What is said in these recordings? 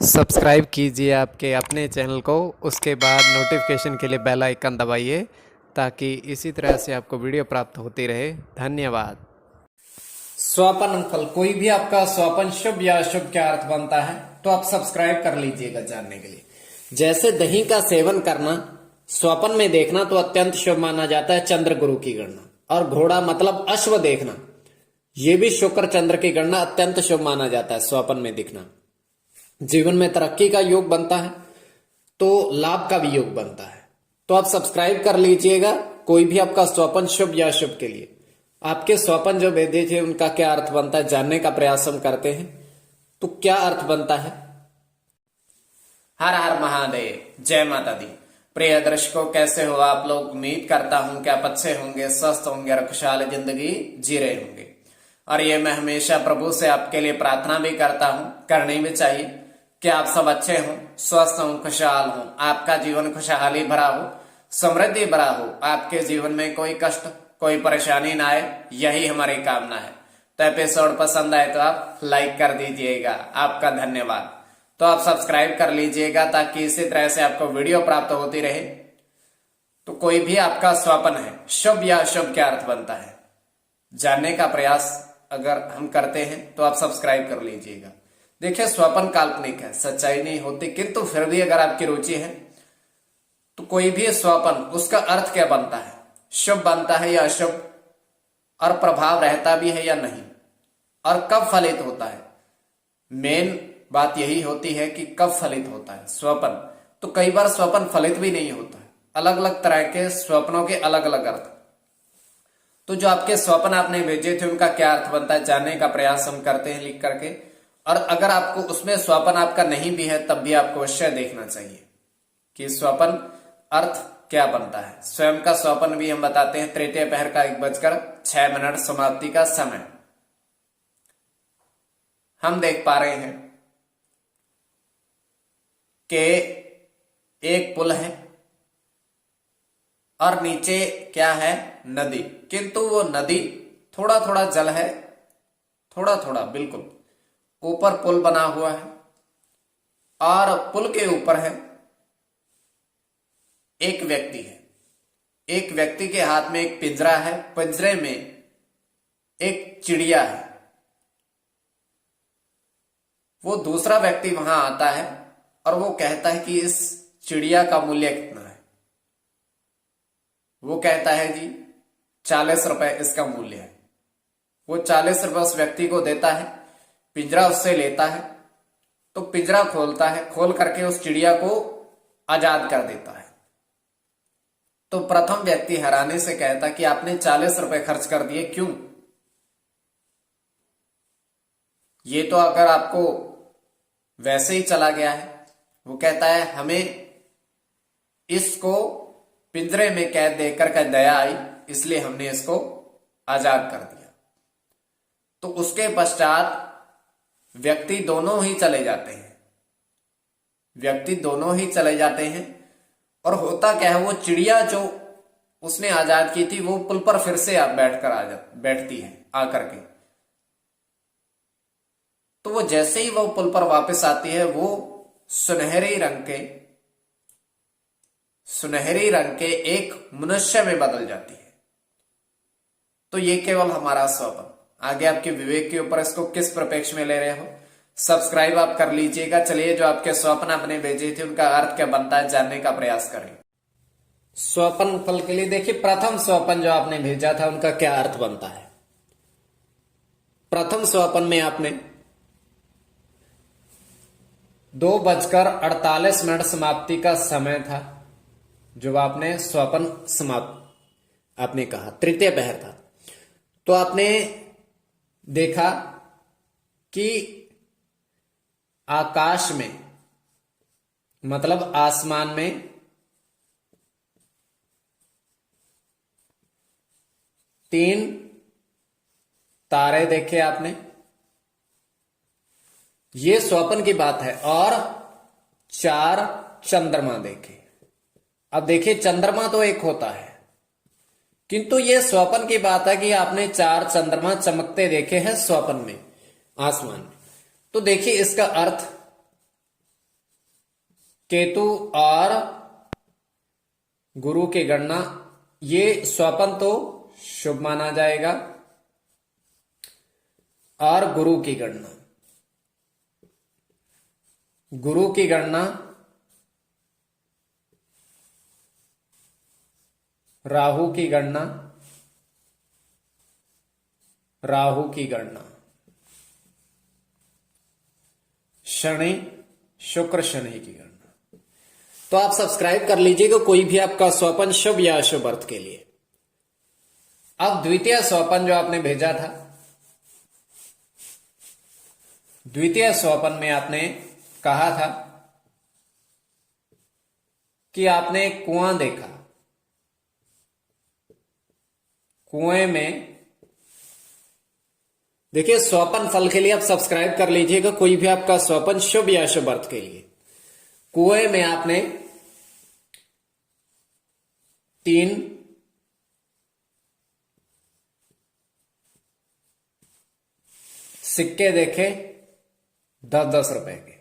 Subscribe कीजिए आपके अपने चैनल को, उसके बाद नोटिफिकेशन के लिए बेल आइकन दबाइए ताकि इसी तरह से आपको वीडियो प्राप्त होती रहे। धन्यवाद। स्वपन फल, कोई भी आपका स्वपन शुभ या अशुभ क्या अर्थ बनता है तो आप सब्सक्राइब कर लीजिएगा जानने के लिए। जैसे दही का सेवन करना स्वपन में देखना तो अत्यंत शुभ माना जाता है चंद्र गुरु की गणना, और घोड़ा मतलब अश्व देखना ये भी शुक्र चंद्र की गणना अत्यंत शुभ माना जाता है स्वपन में दिखना। जीवन में तरक्की का योग बनता है तो लाभ का भी योग बनता है। तो आप सब्सक्राइब कर लीजिएगा कोई भी आपका स्वपन शुभ या अशुभ के लिए। आपके स्वपन जो भेजे थे उनका क्या अर्थ बनता है जानने का प्रयास हम करते हैं। तो क्या अर्थ बनता है। हर हर महादेव, जय माता दी। प्रिय दर्शकों, कैसे हो आप लोग। उम्मीद करता हूं कि आप अच्छे होंगे, स्वस्थ होंगे और खुशहाल जिंदगी जी रहे होंगे। और ये मैं हमेशा प्रभु से आपके लिए प्रार्थना भी करता हूं, करनी भी चाहिए कि आप सब अच्छे हों, स्वस्थ हों, खुशहाल हों, आपका जीवन खुशहाली भरा हो, समृद्धि भरा हो, आपके जीवन में कोई कष्ट कोई परेशानी ना आए, यही हमारी कामना है। तो एपिसोड पसंद आए तो आप लाइक कर दीजिएगा, आपका धन्यवाद। तो आप सब्सक्राइब कर लीजिएगा ताकि इसी तरह से आपको वीडियो प्राप्त होती रहे। तो कोई भी आपका स्वप्न है, शुभ या अशुभ क्या अर्थ बनता है जानने का प्रयास अगर हम करते हैं तो आप सब्सक्राइब कर लीजिएगा। देखिए, स्वप्न काल्पनिक है, सच्चाई नहीं होती, किंतु फिर भी अगर आपकी रुचि है तो कोई भी स्वप्न उसका अर्थ क्या बनता है, शुभ बनता है या अशुभ, और प्रभाव रहता भी है या नहीं, और कब फलित होता है। मेन बात यही होती है कि कब फलित होता है स्वप्न। तो कई बार स्वप्न फलित भी नहीं होता है, अलग अलग तरह के स्वप्नों के अलग अलग अर्थ। तो जो आपके स्वप्न आपने भेजे थे उनका क्या अर्थ बनता है जानने का प्रयास हम करते हैं लिख करके। और अगर आपको उसमें स्वप्न आपका नहीं भी है तब भी आपको अवश्य देखना चाहिए कि स्वप्न अर्थ क्या बनता है। स्वयं का स्वप्न भी हम बताते हैं। तृतीय पहर का 1:06 समाप्ति का समय हम देख पा रहे हैं कि एक पुल है और नीचे क्या है, नदी। किंतु वो नदी थोड़ा थोड़ा जल है, थोड़ा थोड़ा, बिल्कुल ऊपर पुल बना हुआ है और पुल के ऊपर है एक व्यक्ति है। एक व्यक्ति के हाथ में एक पिंजरा है, पिंजरे में एक चिड़िया है। वो दूसरा व्यक्ति वहां आता है और वो कहता है कि इस चिड़िया का मूल्य कितना है। वो कहता है जी 40 रुपए इसका मूल्य है। वो 40 रुपए उस व्यक्ति को देता है, पिंजरा उससे लेता है, तो पिंजरा खोलता है, खोल करके उस चिड़िया को आजाद कर देता है। तो प्रथम व्यक्ति हैरानी से कहता कि आपने 40 रुपए खर्च कर दिए, क्यों। ये तो अगर आपको वैसे ही चला गया है। वो कहता है हमें इसको पिंजरे में कैद देखकर के दया आई, इसलिए हमने इसको आजाद कर दिया। तो उसके पश्चात व्यक्ति दोनों ही चले जाते हैं। व्यक्ति दोनों ही चले जाते हैं और होता क्या है, वो चिड़िया जो उसने आजाद की थी वो पुल पर फिर से बैठती है आकर के। तो वो जैसे ही वो पुल पर वापस आती है वो सुनहरे रंग के एक मनुष्य में बदल जाती है। तो ये केवल हमारा स्वप्न, आगे आपके विवेक के ऊपर इसको किस प्रपेक्ष में ले रहे हो। सब्सक्राइब आप कर लीजिएगा। चलिए, जो आपके स्वप्न आपने भेजे थे उनका अर्थ क्या बनता है जानने का प्रयास करें। स्वप्न फल के लिए देखिए, प्रथम स्वप्न जो आपने भेजा था उनका क्या अर्थ बनता है। प्रथम स्वप्न में आपने 2:48 समाप्ति का समय था जो आपने स्वप्न समाप्त आपने कहा, तृतीय पहर था। तो आपने देखा कि आकाश में मतलब आसमान में तीन तारे देखे आपने, ये स्वप्न की बात है, और 4 चंद्रमा देखे। अब देखिए, चंद्रमा तो एक होता है किंतु ये स्वप्न की बात है कि आपने 4 चंद्रमा चमकते देखे हैं स्वप्न में आसमान में। तो देखिए, इसका अर्थ केतु और गुरु की गणना, ये स्वपन तो शुभ माना जाएगा। और गुरु की गणना, गुरु की गणना राहु की गणना, राहु की गणना शनि, शुक्र शनि की गणना। तो आप सब्सक्राइब कर लीजिएगा कोई भी आपका स्वपन शुभ या अशुभ अर्थ के लिए। अब द्वितीय स्वपन जो आपने भेजा था, द्वितीय स्वपन में आपने कहा था कि आपने एक कुआं देखा, कुएं में, देखिए स्वपन फल के लिए आप सब्सक्राइब कर लीजिएगा कोई भी आपका स्वपन शुभ या अशुभ अर्थ के लिए। कुएं में आपने 3 सिक्के देखे 10-10 रुपए के,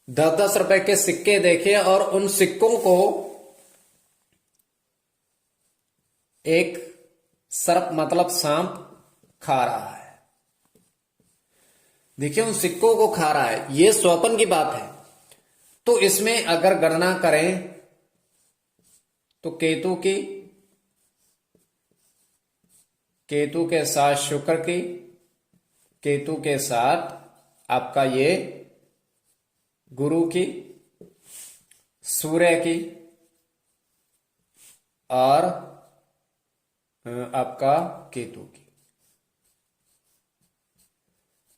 10-10 रुपए के सिक्के देखे और उन सिक्कों को एक सर्प मतलब सांप खा रहा है। देखिए उन सिक्कों को खा रहा है, यह स्वपन की बात है। तो इसमें अगर गणना करें तो केतु के साथ शुक्र की, केतु के साथ आपका ये गुरु की, सूर्य की और आपका केतु की।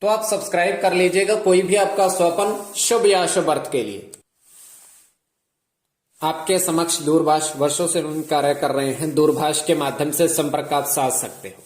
तो आप सब्सक्राइब कर लीजिएगा कोई भी आपका स्वपन शुभ या अशुभ अर्थ के लिए। आपके समक्ष दूरभाष वर्षों से कार्य कर रहे हैं, दूरभाष के माध्यम से संपर्क आप साध सकते हो।